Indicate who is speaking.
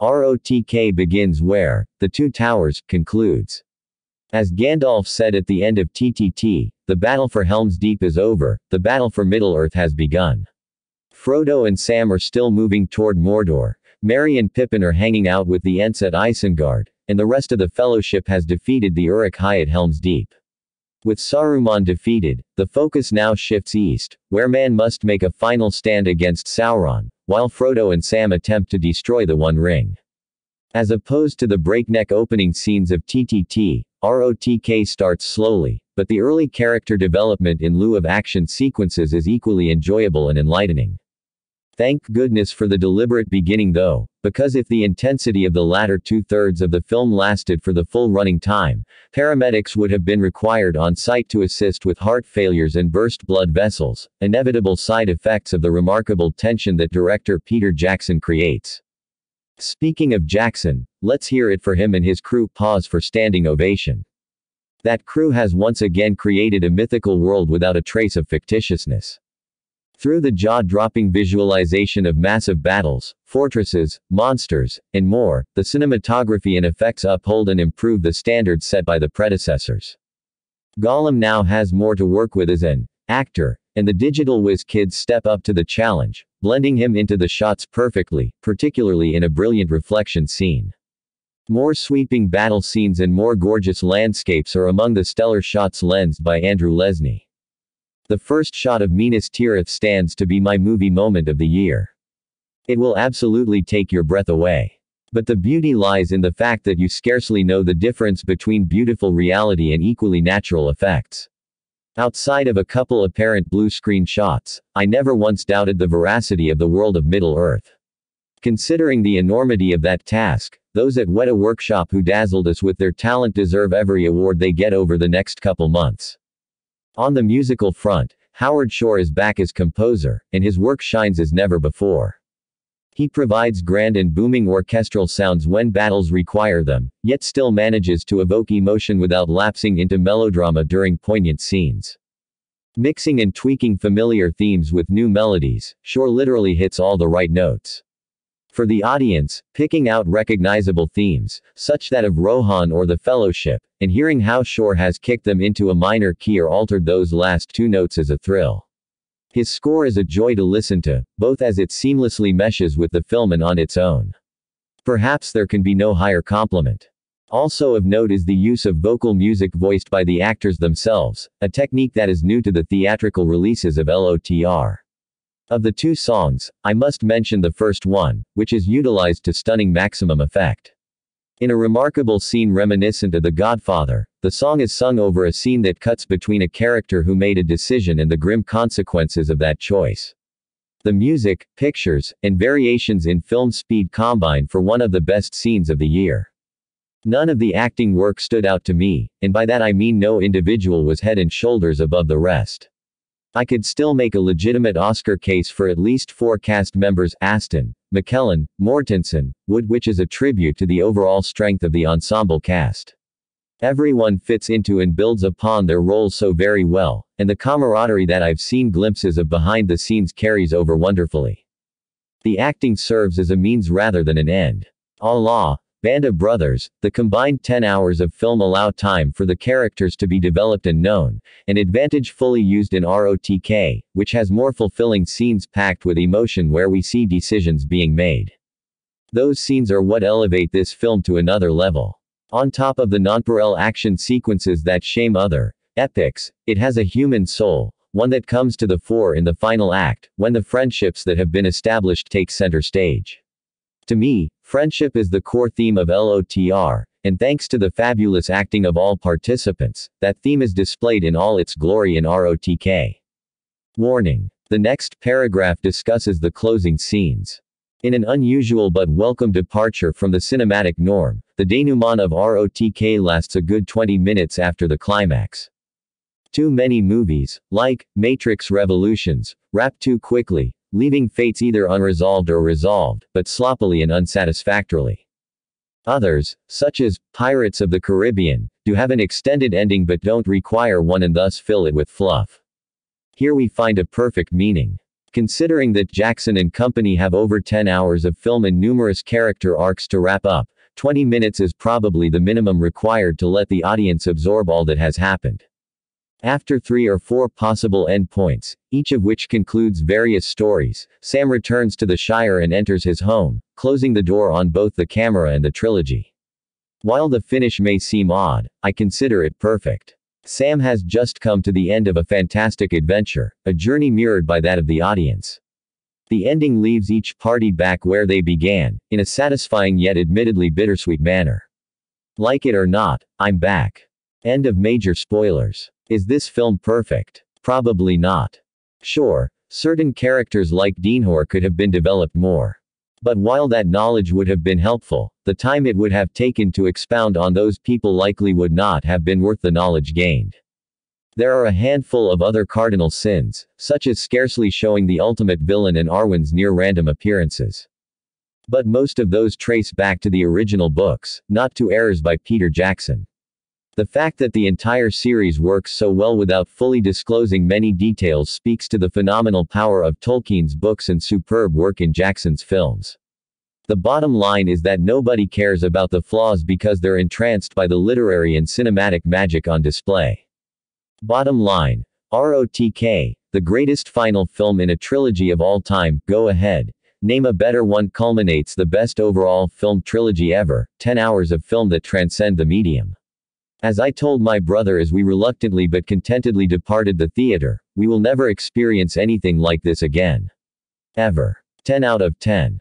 Speaker 1: ROTK begins where The Two Towers concludes. As Gandalf said at the end of TTT, the battle for Helm's Deep is over, the battle for Middle-earth has begun. Frodo and Sam are still moving toward Mordor, Merry and Pippin are hanging out with the Ents at Isengard, and the rest of the Fellowship has defeated the Uruk-hai at Helm's Deep. With Saruman defeated, the focus now shifts east, where man must make a final stand against Sauron, while Frodo and Sam attempt to destroy the One Ring. As opposed to the breakneck opening scenes of TTT, ROTK starts slowly, but the early character development in lieu of action sequences is equally enjoyable and enlightening. Thank goodness for the deliberate beginning though, because if the intensity of the latter two-thirds of the film lasted for the full running time, paramedics would have been required on site to assist with heart failures and burst blood vessels, inevitable side effects of the remarkable tension that director Peter Jackson creates. Speaking of Jackson, let's hear it for him and his crew. Pause for standing ovation. That crew has once again created a mythical world without a trace of fictitiousness. Through the jaw-dropping visualization of massive battles, fortresses, monsters, and more, the cinematography and effects uphold and improve the standards set by the predecessors. Gollum now has more to work with as an actor, and the digital whiz kids step up to the challenge, blending him into the shots perfectly, particularly in a brilliant reflection scene. More sweeping battle scenes and more gorgeous landscapes are among the stellar shots lensed by Andrew Lesnie. The first shot of Minas Tirith stands to be my movie moment of the year. It will absolutely take your breath away. But the beauty lies in the fact that you scarcely know the difference between beautiful reality and equally natural effects. Outside of a couple apparent blue screen shots, I never once doubted the veracity of the world of Middle-earth. Considering the enormity of that task, those at Weta Workshop who dazzled us with their talent deserve every award they get over the next couple months. On the musical front, Howard Shore is back as composer, and his work shines as never before. He provides grand and booming orchestral sounds when battles require them, yet still manages to evoke emotion without lapsing into melodrama during poignant scenes. Mixing and tweaking familiar themes with new melodies, Shore literally hits all the right notes. For the audience, picking out recognizable themes, such that of Rohan or the Fellowship, and hearing how Shore has kicked them into a minor key or altered those last two notes is a thrill. His score is a joy to listen to, both as it seamlessly meshes with the film and on its own. Perhaps there can be no higher compliment. Also of note is the use of vocal music voiced by the actors themselves, a technique that is new to the theatrical releases of LOTR. Of the two songs, I must mention the first one, which is utilized to stunning maximum effect. In a remarkable scene reminiscent of The Godfather, the song is sung over a scene that cuts between a character who made a decision and the grim consequences of that choice. The music, pictures, and variations in film speed combine for one of the best scenes of the year. None of the acting work stood out to me, and by that I mean no individual was head and shoulders above the rest. I could still make a legitimate Oscar case for at least 4 cast members: Aston, McKellen, Mortensen, Wood, which is a tribute to the overall strength of the ensemble cast. Everyone fits into and builds upon their roles so very well, and the camaraderie that I've seen glimpses of behind the scenes carries over wonderfully. The acting serves as a means rather than an end. Allah, Band of Brothers, the combined 10 hours of film allow time for the characters to be developed and known, an advantage fully used in ROTK, which has more fulfilling scenes packed with emotion where we see decisions being made. Those scenes are what elevate this film to another level. On top of the nonpareil action sequences that shame other epics, it has a human soul, one that comes to the fore in the final act, when the friendships that have been established take center stage. To me, friendship is the core theme of LOTR, and thanks to the fabulous acting of all participants, that theme is displayed in all its glory in ROTK. Warning. The next paragraph discusses the closing scenes. In an unusual but welcome departure from the cinematic norm, the denouement of ROTK lasts a good 20 minutes after the climax. Too many movies, like Matrix Revolutions, wrap too quickly, leaving fates either unresolved or resolved, but sloppily and unsatisfactorily. Others, such as Pirates of the Caribbean, do have an extended ending but don't require one and thus fill it with fluff. Here we find a perfect meaning. Considering that Jackson and company have over 10 hours of film and numerous character arcs to wrap up, 20 minutes is probably the minimum required to let the audience absorb all that has happened. After 3 or 4 possible endpoints, each of which concludes various stories, Sam returns to the Shire and enters his home, closing the door on both the camera and the trilogy. While the finish may seem odd, I consider it perfect. Sam has just come to the end of a fantastic adventure, a journey mirrored by that of the audience. The ending leaves each party back where they began, in a satisfying yet admittedly bittersweet manner. Like it or not, I'm back. End of major spoilers. Is this film perfect? Probably not. Sure, certain characters like Dinehor could have been developed more. But while that knowledge would have been helpful, the time it would have taken to expound on those people likely would not have been worth the knowledge gained. There are a handful of other cardinal sins, such as scarcely showing the ultimate villain and Arwen's near-random appearances. But most of those trace back to the original books, not to errors by Peter Jackson. The fact that the entire series works so well without fully disclosing many details speaks to the phenomenal power of Tolkien's books and superb work in Jackson's films. The bottom line is that nobody cares about the flaws because they're entranced by the literary and cinematic magic on display. Bottom line, ROTK, the greatest final film in a trilogy of all time, go ahead. Name a better one. Culminates the best overall film trilogy ever, 10 hours of film that transcend the medium. As I told my brother as we reluctantly but contentedly departed the theater, we will never experience anything like this again. Ever. 10 out of 10.